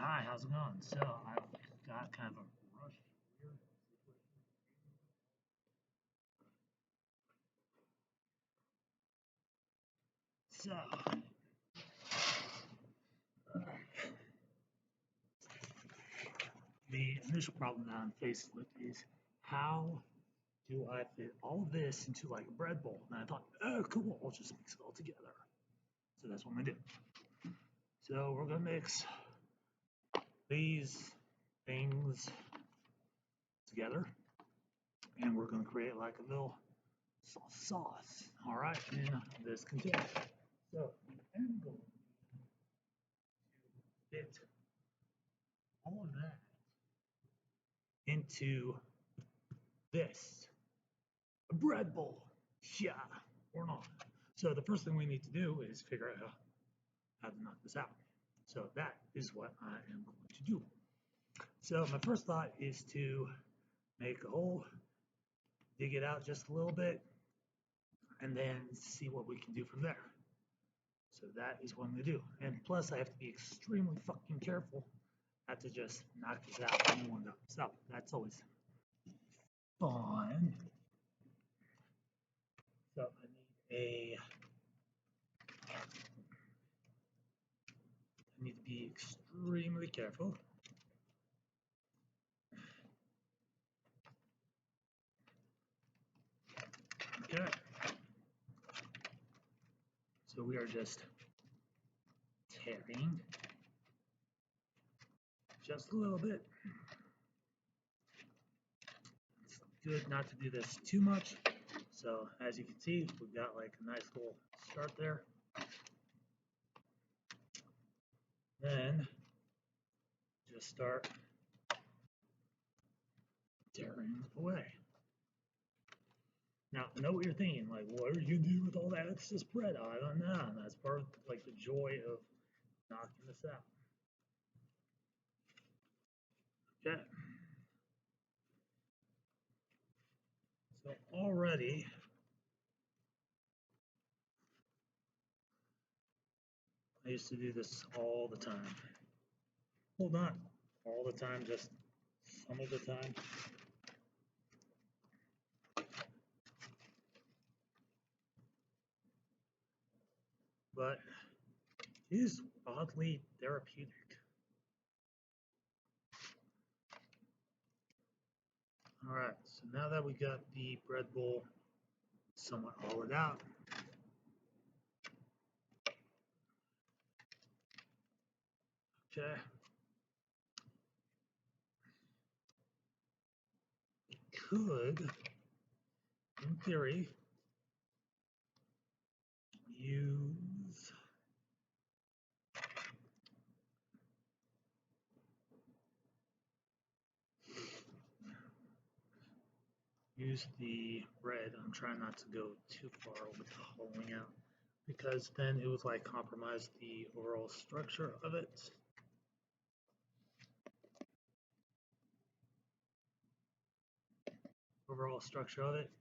Hi, how's it going? So I've got kind of a rush here situation. So the initial problem that I'm faced with is how do I fit all of this into like a bread bowl? And I thought, oh, cool, I'll just mix it all together. So that's what I'm gonna do. So we're gonna mix these things together, and we're gonna create like a little sauce. All right, in this container. So I'm going to fit all of that into this a bread bowl. Yeah, or not. So the first thing we need to do is figure out how to knock this out. So that is what I am going to do. So my first thought is to make a hole, dig it out just a little bit, and then see what we can do from there. So that is what I'm going to do. And plus, I have to be extremely fucking careful not to just knock this out in one go. So that's always fun. So I need to be extremely careful. Okay. So we are just tearing just a little bit. It's good not to do this too much. So as you can see, we've got like a nice little start there. Then just start tearing away. Now, I know what you're thinking, like, what are you gonna do with all that excess bread? I don't know. And that's part of like the joy of knocking this out. Okay. So already I used to do this all the time. Well, not all the time, just some of the time. But it is oddly therapeutic. All right, so now that we got the bread bowl somewhat hollowed out, okay, could, in theory, use the bread. I'm trying not to go too far with the hollowing out because then it would like compromise the overall structure of it.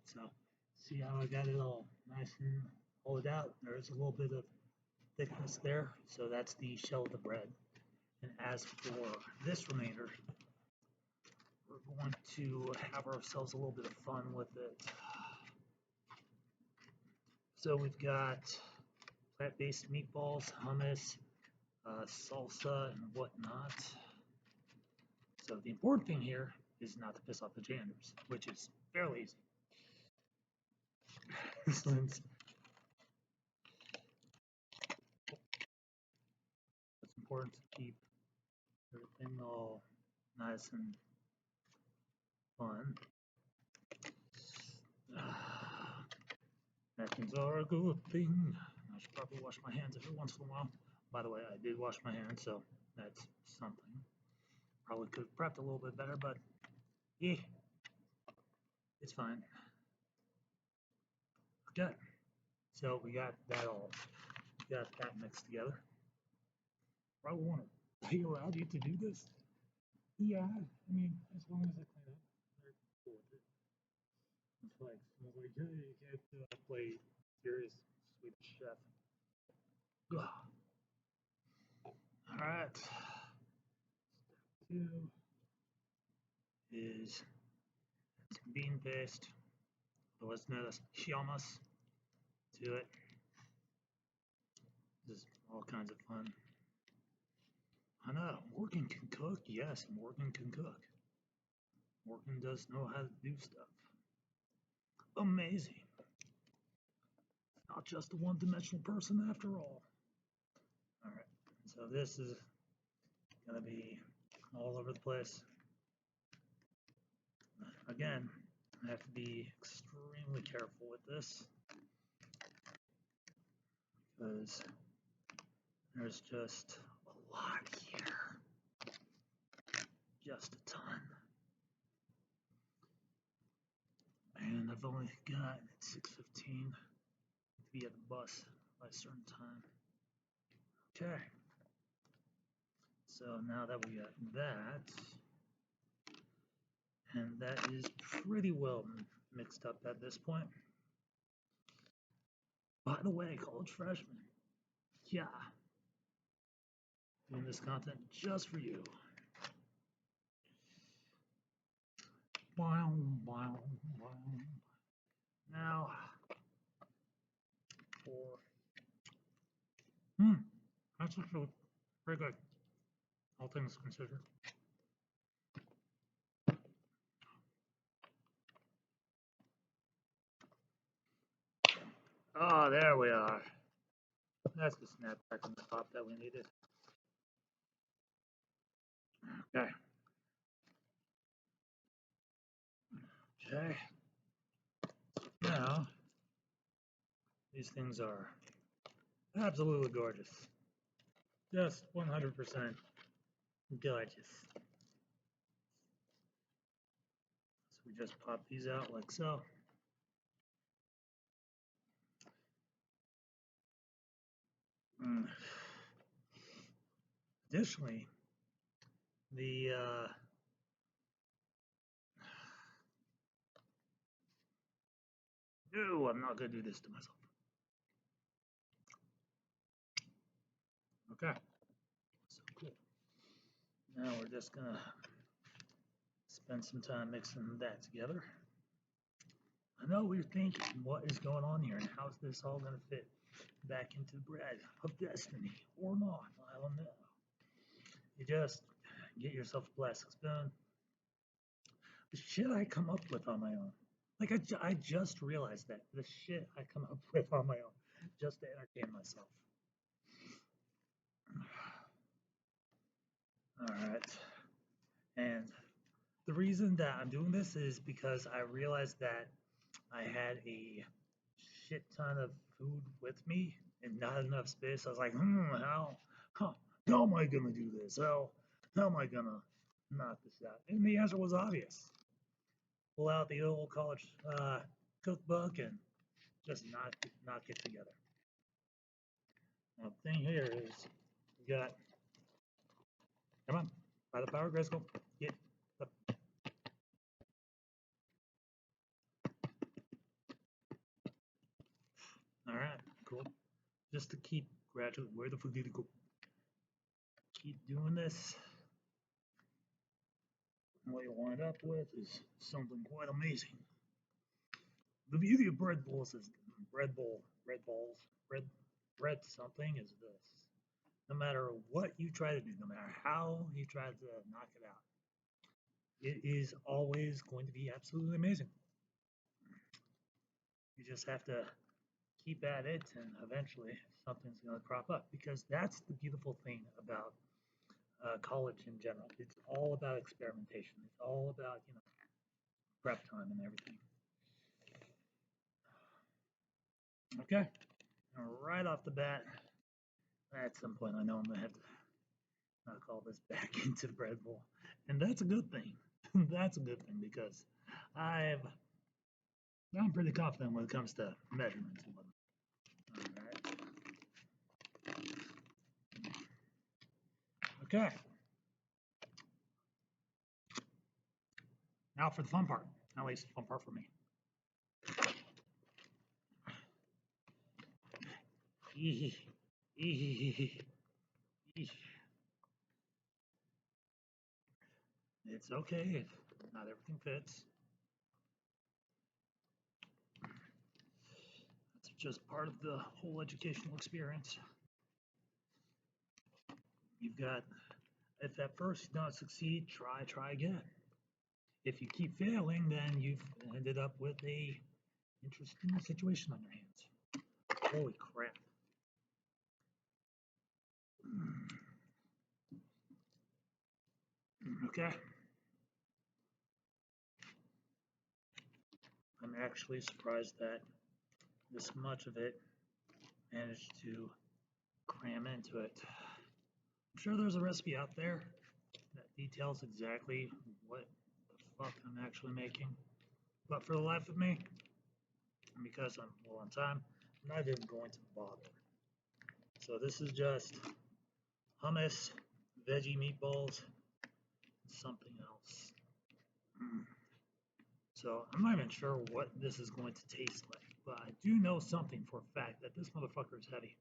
So see how I got it all nice and hollowed out? There's a little bit of thickness there, so that's the shell of the bread. And as for this remainder, we're going to have ourselves a little bit of fun with it. So we've got plant-based meatballs, hummus, salsa, and whatnot. So the important thing here is not to piss off the janitors, which is fairly easy. Since it's important to keep everything all nice and fun. Napkins are a good thing. I should probably wash my hands every once in a while. By the way, I did wash my hands, so that's something. Probably could have prepped a little bit better, but yeah, it's fine. Okay, so we got that mixed together. Probably want to. They allowed you to do this? Yeah, I mean, as long as I clean up, they're cool with it. It's like, I was like, hey, you can't play serious Swedish chef. All right. do is some bean paste, otherwise known as hummus, to it. This is all kinds of fun. I know, Morgan can cook. Yes, Morgan can cook. Morgan does know how to do stuff. Amazing. Not just a one-dimensional person after all. All right, so this is gonna be all over the place. Again, I have to be extremely careful with this because there's just a lot here. Just a ton. And I've only got 6:15 to be at the bus by a certain time. Okay. So now that we got that, and that is pretty well mixed up at this point. By the way, college freshmen, yeah, doing this content just for you. Wow, wow, wow. Now, for that's actually very good, all things considered. Oh, there we are. That's the snapback on the top that we needed. Okay. Okay. Now, these things are absolutely gorgeous. Just 100% gorgeous. So we just pop these out like so. Additionally, the no, I'm not going to do this to myself. Okay, so cool. Now we're just going to spend some time mixing that together. I know we're thinking, what is going on here, and how's this all going to fit back into the bread of destiny, or not? I don't know. You just get yourself a plastic spoon. The shit I come up with on my own. Like, I just realized that. The shit I come up with on my own, just to entertain myself. All right. And the reason that I'm doing this is because I realized that I had a shit ton of food with me and not enough space. I was like, how am I gonna do this? How am I gonna knock this out? And the answer was obvious. Pull out the old college cookbook and just knock it together. Now the thing here is we got, come on, by the power, Grisco, get the. All right, cool. Just to keep gradually, where the fuck did it go? Keep doing this. And what you wind up with is something quite amazing. The beauty of bread balls is bread balls, bread something is this. No matter what you try to do, no matter how you try to knock it out, it is always going to be absolutely amazing. You just have to keep at it, and eventually something's going to crop up. Because that's the beautiful thing about college in general. It's all about experimentation. It's all about prep time and everything. Okay, right off the bat, at some point I know I'm gonna have to knock all this back into the bread bowl, and that's a good thing. That's a good thing because I'm pretty confident when it comes to measurements and whatnot. All right. Okay. Now for the fun part. At least the fun part for me. It's okay if not everything fits. It's just part of the whole educational experience. You've got, if at first you don't succeed, try again. If you keep failing, then you've ended up with a interesting situation on your hands. Holy crap. Okay. I'm actually surprised that this much of it managed to cram into it. I'm sure there's a recipe out there that details exactly what the fuck I'm actually making. But for the life of me, because I'm low on time, I'm not even going to bother. So this is just hummus, veggie meatballs, something else. So I'm not even sure what this is going to taste like, but I do know something for a fact that this motherfucker is heavy.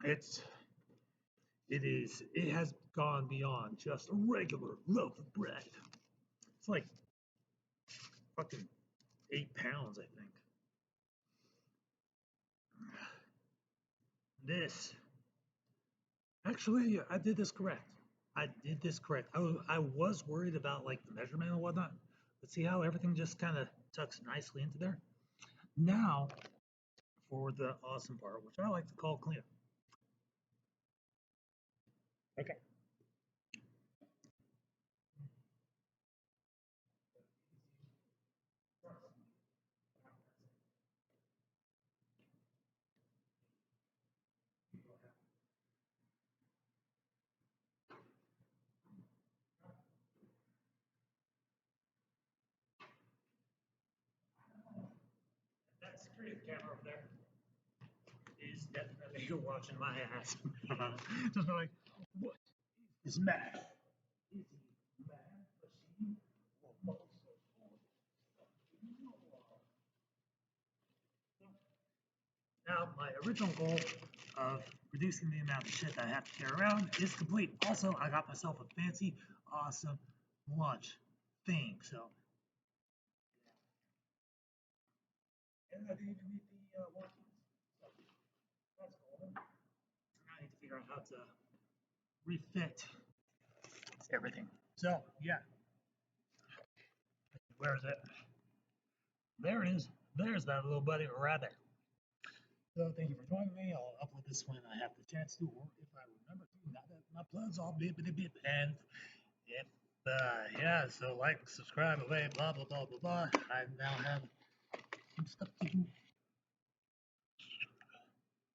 It's it has gone beyond just a regular loaf of bread. It's like fucking 8 pounds, I think. This actually, I did this correct. I did this correct. I was worried about like the measurement and whatnot, but see how everything just kind of tucks nicely into there. Now for the awesome part, which I like to call cleanup. Okay. That security camera over there is definitely watching my ass. Just like, what is math? Is he mad machine or monster? Now, my original goal of reducing the amount of shit that I have to carry around is complete. Also, I got myself a fancy, awesome lunch thing. So, and I didn't even need the walkies. So, that's cool. Now I need to figure out how to refit everything. So, yeah, where is it? There it is. There's that little buddy right there. So thank you for joining me. I'll upload this when I have the chance to, or if I remember to. Now that my plugs all bippity bip. And if yeah, so like, subscribe, away, blah blah blah blah blah. I now have some stuff to do.